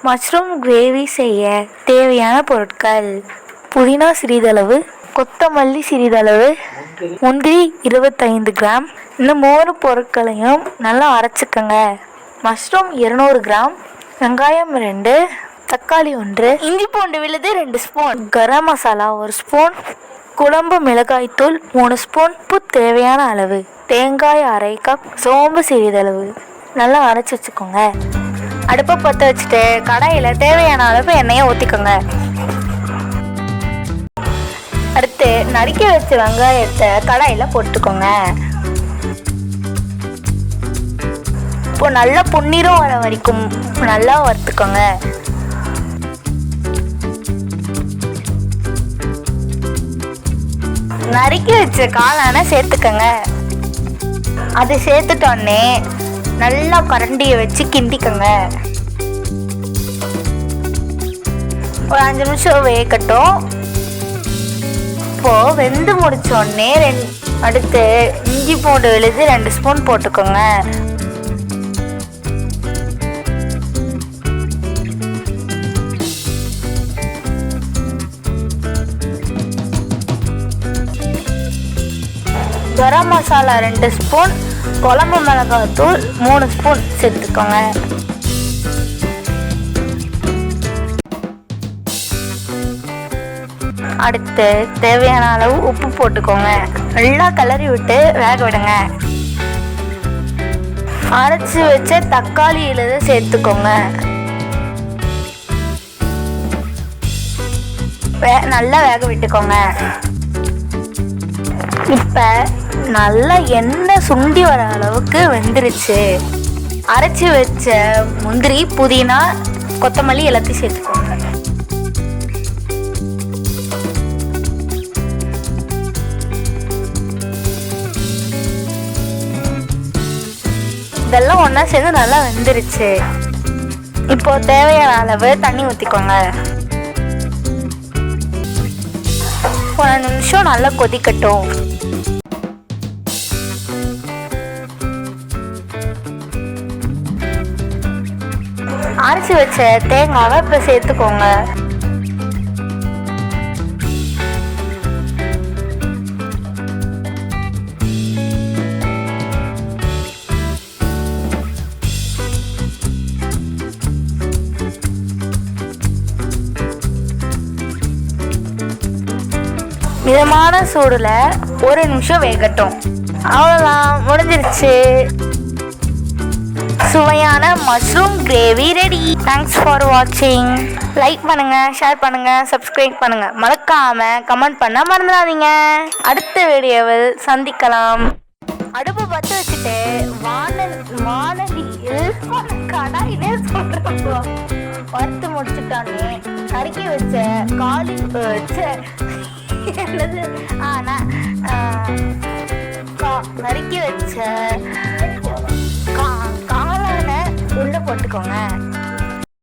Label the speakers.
Speaker 1: Mushroom gravy செய்ய தேவையான பொருட்கள்: புதினா சிறிதளவு, கொத்தமல்லி சிறிதளவு, முந்திரி 25 கிராம். இந்த 3 பொருட்களையும் நல்லா அரைச்சிக்கோங்க. மஷ்ரூம் 200 கிராம், வெங்காயம் 2, தக்காளி 1, இஞ்சி பூண்டு விழுது 2 ஸ்பூன், கரம் மசாலா 1 ஸ்பூன், குழம்பு மிளகாய்த்தூள் 3 ஸ்பூன், உப்பு தேவையான அளவு, தேங்காய் அரை கப், சோம்பு சிறிதளவு. நல்லா அரைச்சி வச்சுக்கோங்க. அடுப்பை பற்ற வச்சுட்டு கடாயில் தேவையான அளவு எண்ணெயை ஊற்றிக்கோங்க. அடுத்து நறுக்கி வச்ச வெங்காயத்தை கடாயில் போட்டுக்கோங்க. இப்போ நல்லா பொன்னிறம் வர வரைக்கும் நல்லா வறுத்துக்கோங்க. நறுக்கி வச்ச காளானை சேர்த்துக்கோங்க. அது சேர்த்துட்டோன்னே நல்லா கரண்டியை வச்சு கிண்டிக்கோங்க. ஒரு 5 நிமிஷம் வேகட்டும். இப்போது வெந்து முடிச்சோடனே அடுத்து இஞ்சி பூண்டு விழுது 2 ஸ்பூன் போட்டுக்கோங்க. கரம் மசாலா 2 ஸ்பூன், குழம்பு மிளகாய்த்தூள் 3 ஸ்பூன் சேர்த்துக்கோங்க. அடுத்து தேவையான அளவு உப்பு போட்டுக்கோங்க. நல்லா கிளறி விட்டு வேக விடுங்க. அரைச்சி வச்ச தக்காளி இழுத சேர்த்துக்கோங்க. நல்லா வேக விட்டுக்கோங்க. இப்போ நல்லா எண்ணெய் சுண்டி வர அளவுக்கு வெந்துருச்சு. அரைச்சி வச்ச முந்திரி, புதினா, கொத்தமல்லி எல்லாத்தையும் சேர்த்துக்கோங்க. இதெல்லாம் ஒன்றா சேர்ந்து நல்லா வெந்துருச்சு. இப்போ தேவையான அளவு தண்ணி ஊற்றிக்கோங்க. ஒரு 5 நிமிஷம் நல்லா கொதிக்கட்டும். அரைச்சி வச்ச தேங்காவை இப்போ சேர்த்துக்கோங்க. மிதமான சூடில் 1 நிமிஷம் வேகட்டும். அவ்வளோதான், முடிஞ்சிருச்சு. சுவையான mushroom gravy ready. Thanks for வாட்சிங். லைக் பண்ணுங்கள், ஷேர் பண்ணுங்கள், சப்ஸ்கிரைப் பண்ணுங்கள். மறக்காமல் கமெண்ட் பண்ண மறந்துடாதீங்க. அடுத்த வீடியோவில் சந்திக்கலாம். அடுப்பு பற்ற வச்சுட்டு வானலியில் கடாயிலே சொல்கிறப்போ வறுத்து முடிச்சுட்டானே நறுக்கி வச்ச நறுக்கி வச்ச காளானை உள்ள போட்டுக்கோங்க.